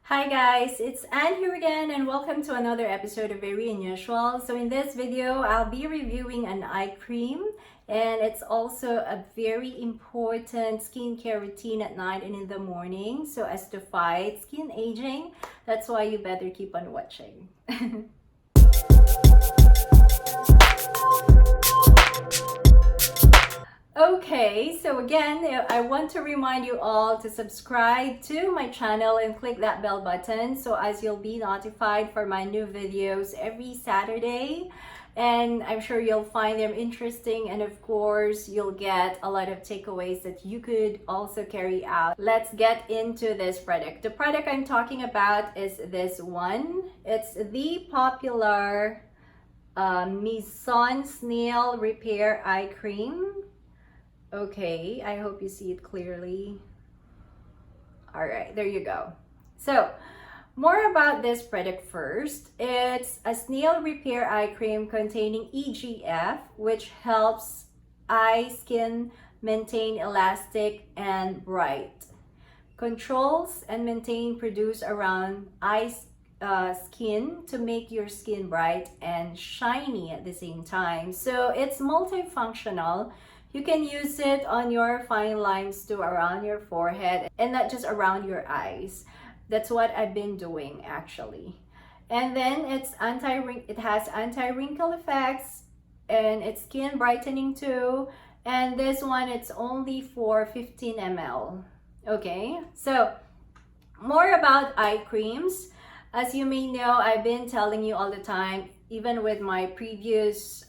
Hi guys, it's Anne here again and welcome to another episode of Very Unusual. So in this video, I'll be reviewing an eye cream and it's also a very important skincare routine at night and in the morning so as to fight skin aging. That's why you better keep on watching. Okay, so again, I want to remind you all to subscribe to my channel and click that bell button so as you'll be notified for my new videos every Saturday. And I'm sure you'll find them interesting, and of course, you'll get a lot of takeaways that you could also carry out. Let's get into this product. The product I'm talking about is this one. It's the popular Mizon Snail Repair Eye Cream. Okay, I hope you see it clearly. All right, there you go. So, more about this product first. It's a snail repair eye cream containing EGF, which helps eye skin maintain elastic and bright. Controls and produce around eye skin to make your skin bright and shiny at the same time. So, it's multifunctional. You can use it on your fine lines too, around your forehead, and not just around your eyes. That's what I've been doing actually. And then it has anti-wrinkle effects and it's skin brightening too. And this one, it's only for 15 ml. Okay, so more about eye creams. As you may know, I've been telling you all the time, even with my previous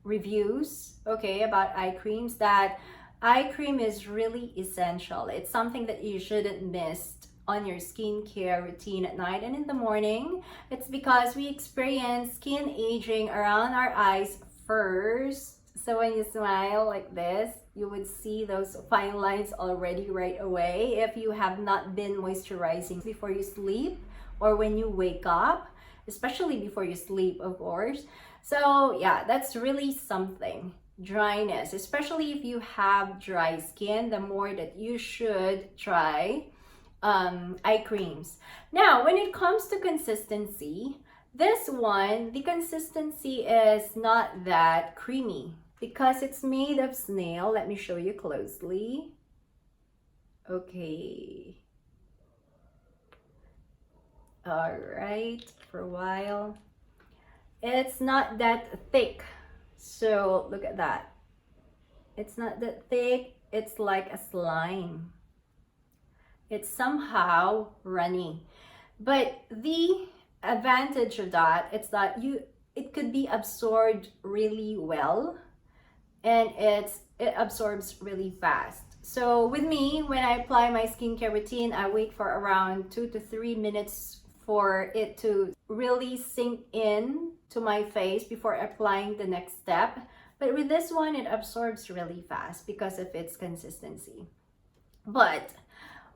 reviews, okay, about eye creams, that eye cream is really essential. It's something that you shouldn't miss on your skincare routine at night and in the morning. It's because we experience skin aging around our eyes first. So when you smile like this, you would see those fine lines already right away if you have not been moisturizing before you sleep or when you wake up, especially before you sleep, of course. So yeah, that's really something. Dryness, especially if you have dry skin, the more that you should try eye creams. Now, when it comes to consistency, this one, the consistency is not that creamy because it's made of snail. Let me show you closely. Okay. All right, for a while. It's not that thick. So look at that. It's not that thick. It's like a slime. It's somehow runny. But the advantage of that is that it could be absorbed really well and it absorbs really fast. So with me, when I apply my skincare routine, I wait for around 2 to 3 minutes for it to really sink in to my face before applying the next step. But with this one, it absorbs really fast because of its consistency. But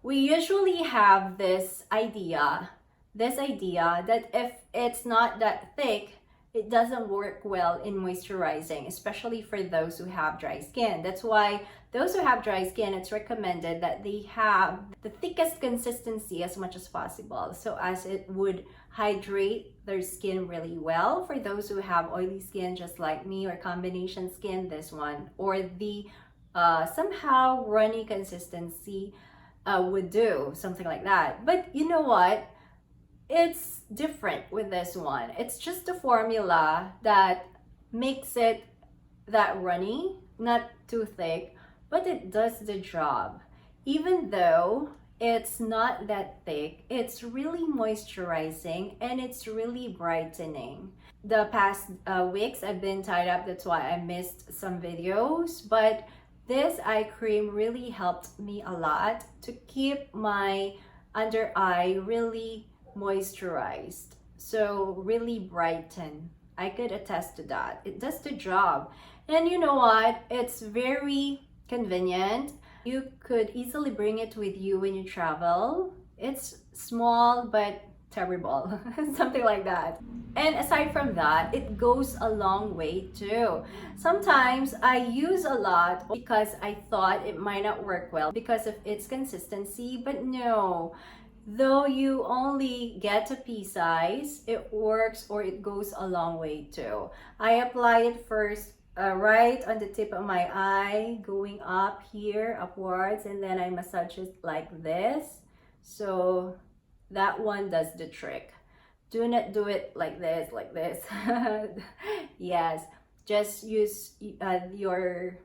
we usually have this idea that if it's not that thick, it doesn't work well in moisturizing, especially for those who have dry skin. That's why those who have dry skin, it's recommended that they have the thickest consistency as much as possible, so as it would hydrate their skin really well. For those who have oily skin just like me, or combination skin, this one, or the somehow runny consistency would do something like that. But you know what? It's different with this one. It's just a formula that makes it that runny, not too thick, but it does the job. Even though it's not that thick, it's really moisturizing and it's really brightening. The past weeks I've been tied up, that's why I missed some videos, but this eye cream really helped me a lot to keep my under eye really moisturized, so really brighten. I could attest to that. It does the job. And you know what? It's very convenient. You could easily bring it with you when you travel. It's small but terrible, something like that. And aside from that, it goes a long way too. Sometimes I use a lot because I thought it might not work well because of its consistency, but no. Though you only get a pea size, it works, or it goes a long way too. I apply it first right on the tip of my eye, going up here, upwards, and then I massage it like this. So that one does the trick. Do not do it like this, like this. Yes, just use your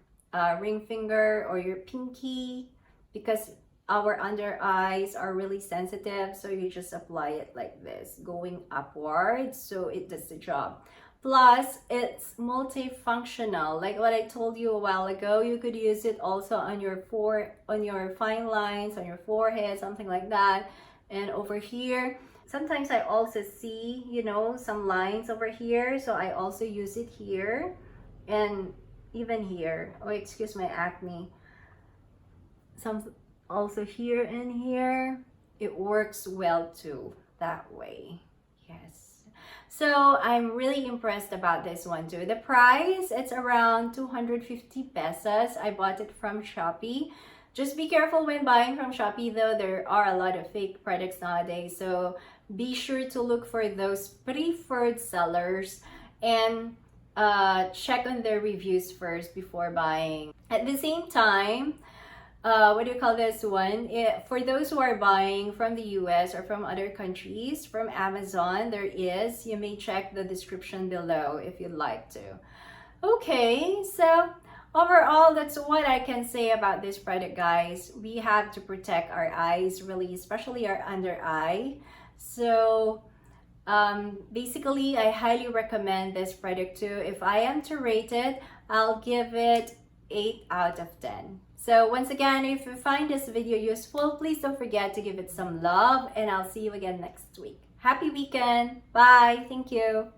ring finger or your pinky, because our under eyes are really sensitive. So you just apply it like this, going upwards, so it does the job. Plus, it's multifunctional. Like what I told you a while ago, you could use it also on your fine lines, on your forehead, something like that. And over here, sometimes I also see, you know, some lines over here, so I also use it here, and even here. Oh, excuse my acne. Some also here and here. It works well too that way. Yes. So I'm really impressed about this one too. The price, it's around 250 pesos. I bought it from Shopee. Just be careful when buying from Shopee though. There are a lot of fake products nowadays. So be sure to look for those preferred sellers and check on their reviews first before buying. At the same time, what do you call this one? For those who are buying from the US or from other countries, from Amazon, you may check the description below if you'd like to. Okay, so overall, that's what I can say about this product, guys. We have to protect our eyes, really, especially our under eye. So basically, I highly recommend this product too. If I am to rate it, I'll give it 8 out of 10. So once again, if you find this video useful, please don't forget to give it some love, and I'll see you again next week. Happy weekend. Bye. Thank you.